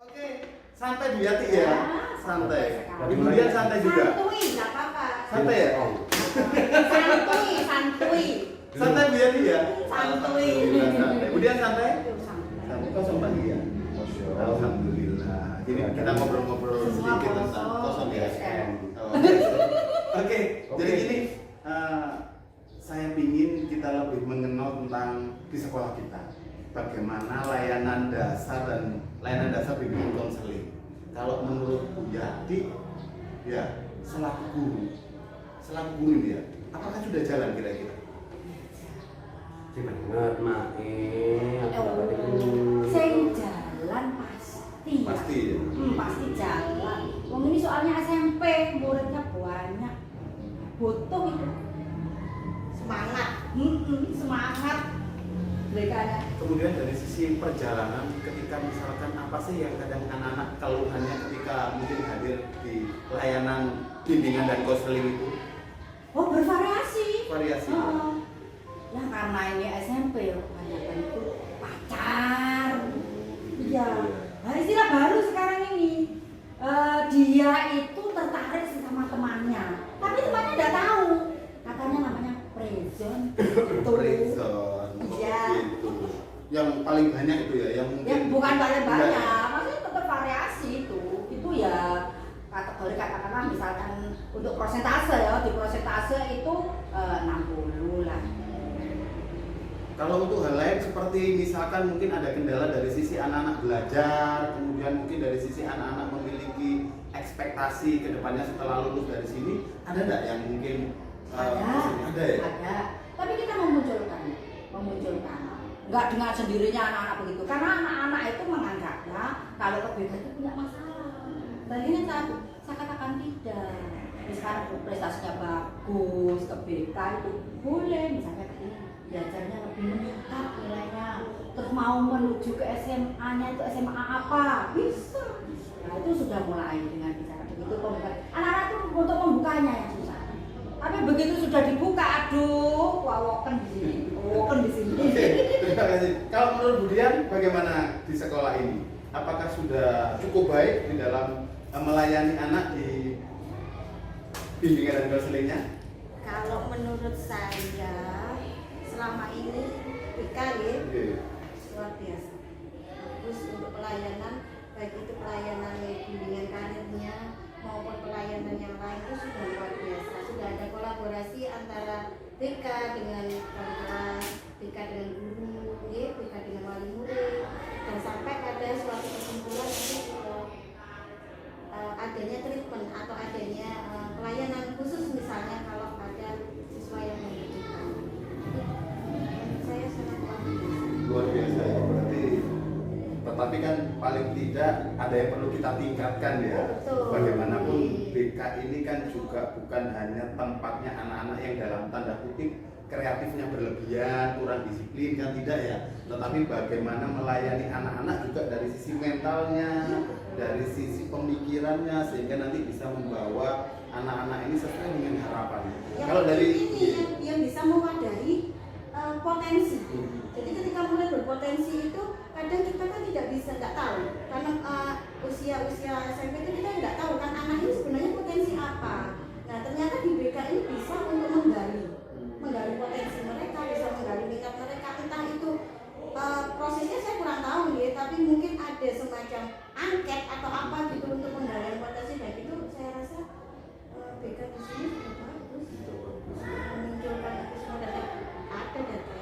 Oke, santai Bu Yati ya. Santai. Ibu Santai. Dian santai juga. Santuy, nggak apa-apa. Santai ya? Santuy, santuy. Santai Bu Yati ya? Santuy. Alhamdulillah santai. Bu Dian santai? Santuy. Santai kosong pagi ya? Alhamdulillah. Ini kita ngobrol-ngobrol sedikit tentang kosong ya. Oh, Oke, jadi gini, saya ingin kita lebih mengenal tentang di sekolah kita bagaimana layanan dasar dan layanan dasar bimbingan konseling. Kalau menurut Bu Yati, ya selaku guru ya, apakah sudah jalan kira-kira? Banget mak, Sing jalan pasti. Pasti ya. Pasti jalan. Wong ini soalnya SMP, muridnya banyak. Butuh itu semangat. Semangat. Mereka Kemudian dari sisi perjalanan, ketika misalkan apa sih yang kadang anak-anak keluhannya ketika mungkin hadir di layanan bimbingan dan konseling itu? oh bervariasi. Variasi. Ya karena ini SMP banyak itu pacar. Iya. Nah, istilah baru sekarang ini. Dia itu tertarik sama temannya, tapi temannya nggak tahu. Katanya namanya Prezon. Prison. Iya. Gitu. Yang paling banyak itu ya, yang mungkin. Ya bukan banyak, maksudnya tetap variasi itu. Itu ya kategori katakanlah misalkan untuk prosentase ya, di prosentase itu 60 lah. Kalau untuk hal lain seperti misalkan mungkin ada kendala dari sisi anak-anak belajar, kemudian mungkin dari sisi anak-anak memiliki ekspektasi ke depannya setelah lulus dari sini, ada nggak yang mungkin ada ya? Ada. Tapi kita memunculkan, nggak dengan sendirinya anak-anak begitu, karena anak-anak itu menganggapnya kalau ke BK itu punya masalah. Dan ini saya katakan tidak. Sekarang prestasinya bagus ke BK itu boleh, misalnya belajarnya lebih meningkat nilainya, terus mau menuju ke SMA-nya itu SMA apa bisa. Nah itu sudah mulai dengan bicara begitu anak-anak itu untuk membukanya yang susah. Tapi begitu sudah dibuka, aduh, wawoken di sini. Oke, terima kasih. Kalau menurut Bu Dian, bagaimana di sekolah ini? Apakah sudah cukup baik di dalam melayani anak di bimbingan dan konselingnya? Kalau menurut saya selama ini BK ya luar biasa. Terus untuk pelayanan, baik itu pelayanan bimbingan karirnya maupun pelayanan yang lain itu sudah luar biasa. Sudah ada kolaborasi antara BK dengan wali kelas, BK dengan guru, BK dengan wali murid, dan sampai pada suatu kesimpulan itu adanya treatment atau adanya pelayanan khusus misalnya kalau ada siswa yang membutuhkan. Saya sangat Luar biasa ya, berarti tetapi kan paling tidak ada yang perlu kita tingkatkan ya. Betul. Bagaimanapun BK ini kan juga bukan hanya tempatnya anak-anak yang dalam tanda kutip kreatifnya berlebihan, kurang disiplin kan tidak ya. Tetapi bagaimana melayani anak-anak juga dari sisi mentalnya, dari sisi pemikirannya sehingga nanti bisa membawa anak-anak ini sesuai dengan harapannya. Kalau dari ini yang bisa mewadahi potensi. Jadi ketika mulai berpotensi itu kadang kita kan nggak tahu karena usia SMP itu kita nggak tahu kan anak ini sebenarnya potensi apa. Nah ternyata di BK ini bisa untuk menggali potensi mereka, bisa menggali minat mereka. Entah itu prosesnya saya kurang tahu ya, tapi mungkin ada semacam angket atau apa gitu untuk menggali potensi. Dan itu saya rasa BK di sini sudah bagus memunculkan itu semua data ada data.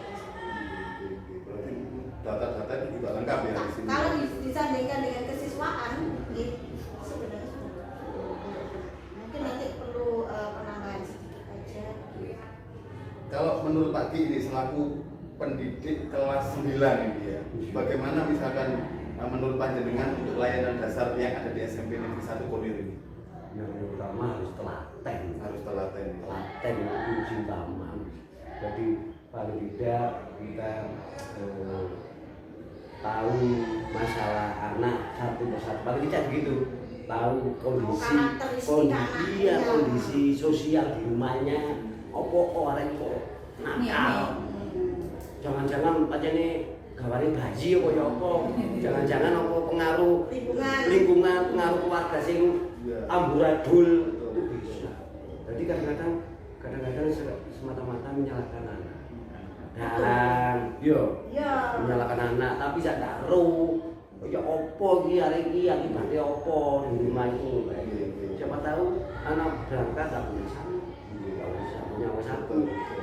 berarti data-data itu juga lengkap ya di sini. Kalau disandingkan dengan kesiswaan, sebenarnya sudah. Mungkin nanti perlu penambahan sedikit aja. Kalau menurut Pak Ki ini selaku pendidik kelas 9 ini ya, bagaimana misalkan menurut panjenengan untuk layanan dasar yang ada di SMP Negeri 1 Konir ini? Yang utama harus telaten. Harus telaten. Telaten itu kunci utama. Jadi paling tidak kita tahu masalah anak satu persatu. Paling tidak begitu. Tahu kondisi sosial di rumahnya. Opo orang kok nakal. Jangan-jangan pancene gawane bayi kaya apa. Jangan-jangan apa pengaruh Lingkungan. lingkungan, pengaruh keluarga sing Iya. amburadul itu bisa. Jadi kadang-kadang semata-mata menyalahkan anak. Dan yo Ya. menyalahkan anak, tapi saya tak tahu ya opo iki hari iki akibatnya opo di rumah itu. Siapa tahu anak berangkat tak punya satu, tak punya satu,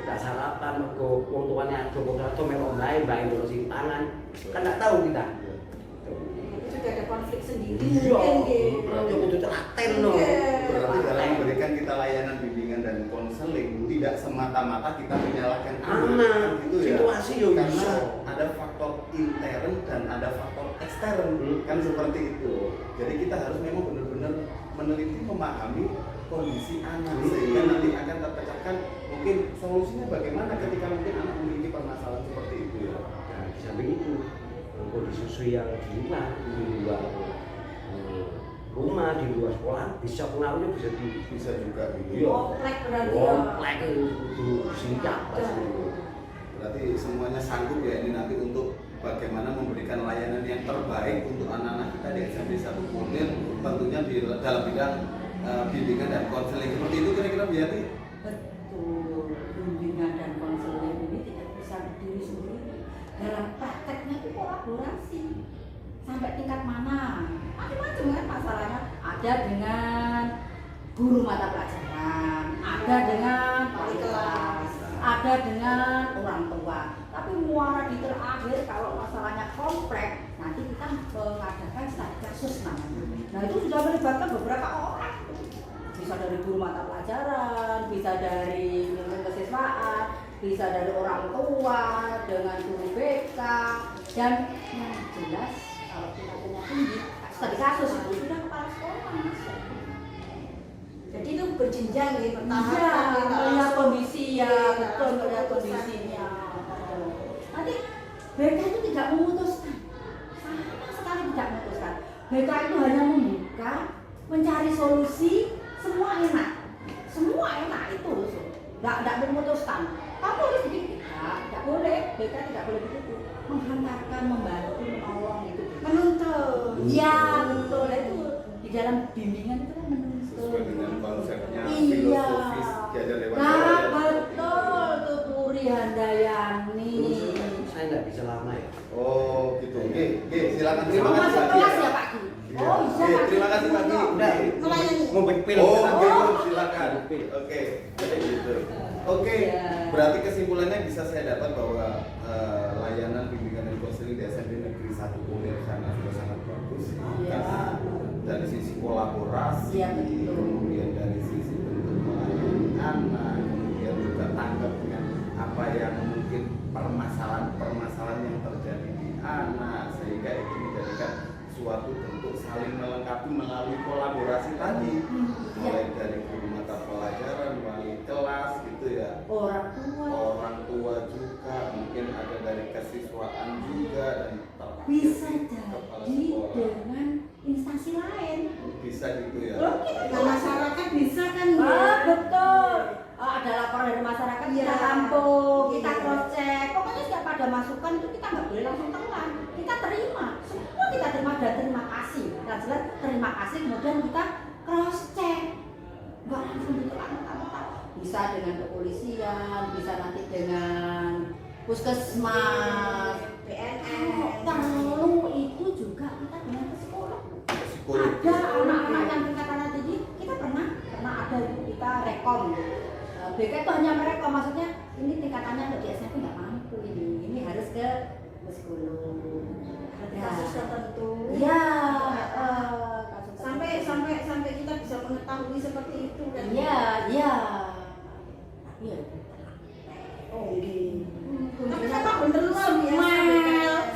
tak sarapan mergo wong tuane ado kok ado melok bae mbake terus tangan. Kan tak tahu kita. Itu juga ada konflik sendiri Iya, mungkin gitu. berarti kudu telaten no. Berarti dalam memberikan kita layanan bimbingan dan konseling tidak semata-mata kita menyalahkan Anak, gitu ya. situasi yo Karena bisa. ada faktor intern dan ada faktor ekstern kan seperti itu. Jadi kita harus memang benar-benar meneliti memahami kondisi anak sehingga nanti akan terpecahkan mungkin solusinya bagaimana ketika mungkin anak memiliki permasalahan seperti itu ya. Nah, di samping itu kondisi sosial di luar rumah, di luar sekolah bisa pengaruhnya Bisa juga gitu. Iya. Komplek berarti ya. komplek itu siap pasti. Berarti semuanya sanggup ya ini nanti untuk bagaimana memberikan layanan yang terbaik untuk anak-anak kita di SMP 1 Kunir, tentunya di dalam bidang bimbingan dan konseling seperti itu kira-kira Biati. Betul, bimbingan dan konseling ini tidak bisa berdiri sendiri. Dalam prakteknya itu kolaborasi. Sampai tingkat mana? Macam-macam kan masalahnya. Ada dengan guru mata pelajaran, ada dengan wali kelas, ada dengan orang tua. Tapi muara di terakhir kalau masalahnya kompleks, nanti kita mengadakan studi kasus namanya. Nah itu sudah melibatkan beberapa orang. Bisa dari guru mata pelajaran, bisa dari lingkungan kesiswaan, bisa dari orang tua, dengan guru BK, dan yang jelas kalau kita punya tinggi, studi kasus itu sudah kepala sekolah masuk. Jadi itu berjenjang ya, bertahap. Iya, melihat kondisi ya, Iya, betul melihat kondisinya. Nanti BK itu tidak memutuskan, sama sekali tidak memutuskan. BK itu hanya membuka, mencari solusi, semua enak itu, tidak memutuskan. Kamu harus begini, tidak boleh, BK tidak boleh begitu. Menghantarkan, membantu, menolong itu. Menuntut. Iya betul, itu di dalam bimbingan itu kan menuntut. Sesuai dengan konsepnya Iya. filosofis Diajar Dewan Nah Jaya. betul tuh Puri Handayani. Saya nggak bisa lama ya. Oh gitu. Oke, silakan terima Mau kasih. masuk Pak kelas Ki. ya Pak Ki? Iya. Oh iya Oke, Pak Ki. terima kasih Pak Ki. Udah, Melayani. mau bekpil. Oh, oke, Oh. silakan. Oke, jadi gitu. Oke, Iya. berarti kesimpulannya bisa saya dapat bahwa layanan bimbingan dan konseling di SMP Negeri 1 Kunir sudah sangat bagus. Iya. Karena dari sisi kolaborasi, Iya, betul. kemudian dari sisi bentuk melayani anak, kemudian juga tanggap dengan apa yang mungkin permasalahan yang terjadi di anak, sehingga itu menjadikan suatu bentuk saling melengkapi melalui kolaborasi tadi, mulai dari guru mata pelajaran, wali kelas gitu ya, Orang tua orang tua juga, mungkin ada dari kesiswaan juga, dan terakhir bisa kepala jadi sekolah. dengan instansi lain. Bisa gitu ya. Loh, gitu. Nah, masyarakat bisa kan ya? Betul. Ada laporan dari masyarakat kita Iya. tampung, kita Iya. cross check. Pokoknya setiap ada masukan itu kita nggak boleh langsung telan. Kita terima, semua kita terima dan terima kasih. Nah jelas terima kasih kemudian kita cross check. Nggak langsung ditelan mentah-mentah. Bisa dengan kepolisian, bisa nanti dengan puskesmas, BNN. perlu itu juga kita dengan psikolog. Psikolog. Ada anak-anak yang tingkatan tinggi, kita pernah ada itu kita rekom. BK itu hanya merekom, maksudnya ini tingkatannya untuk di SMP nggak mampu ini harus ke psikolog. Ada Kasus tertentu. Iya, kasus Sampai kita bisa mengetahui seperti itu kan? Iya. Iya. Oh, iya. Tapi Kuncinya memang bener loh ya.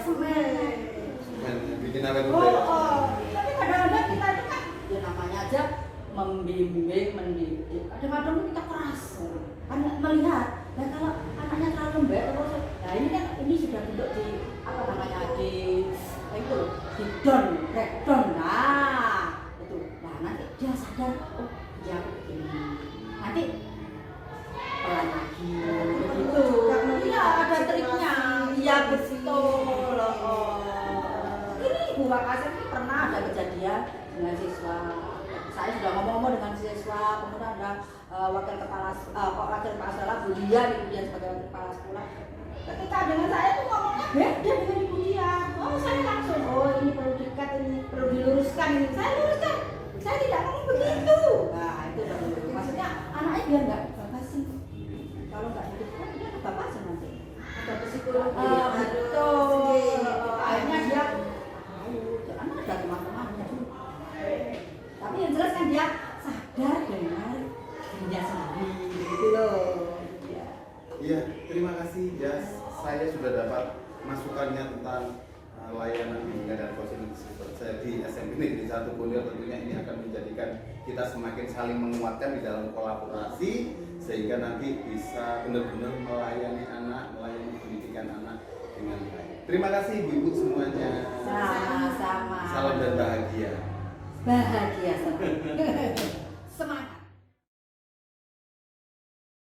smell. Bikin apa itu? Tapi kadang-kadang kita itu kan ya namanya aja membimbing, mendidik. Kadang-kadang kita keras, kan melihat. Dan kalau anaknya terlalu lembek terus, nah ini kan ini sudah bentuk di apa namanya di itu di breakdown. Nah itu, nah nanti dia sadar, oh dia begini. Nanti pelan lagi, begitu. Iya ada triknya. Iya betul. dengan siswa. Saya sudah ngomong-ngomong dengan siswa, kemudian ada wakil kepala sekolah Bu Lia, dia sebagai wakil kepala sekolah. Ketika dengan saya tuh ngomongnya beda dengan Ibu Lia. Oh, saya langsung, oh ini perlu dikat, ini perlu diluruskan, ini saya luruskan. Saya tidak ngomong begitu. Nah itu udah begitu. Maksudnya anaknya biar nggak babasin. Kalau nggak begitu kan dia kebabasan nanti. Ada psikologi. Betul. Akhirnya dia anak ada teman-temannya. Tapi yang jelas kan dia sadar dengan dirinya sendiri gitu loh. Ya. Iya, terima kasih Jas. Saya sudah dapat masukannya tentang layanan bimbingan dan coaching saya di SMP Negeri 1 Bondowoso. Tentunya ini akan menjadikan kita semakin saling menguatkan di dalam kolaborasi sehingga nanti bisa benar-benar melayani anak, melayani pendidikan anak dengan baik. Terima kasih ibu-ibu semuanya. Sama-sama. Salam dan bahagia. Bahagia sama. Semangat.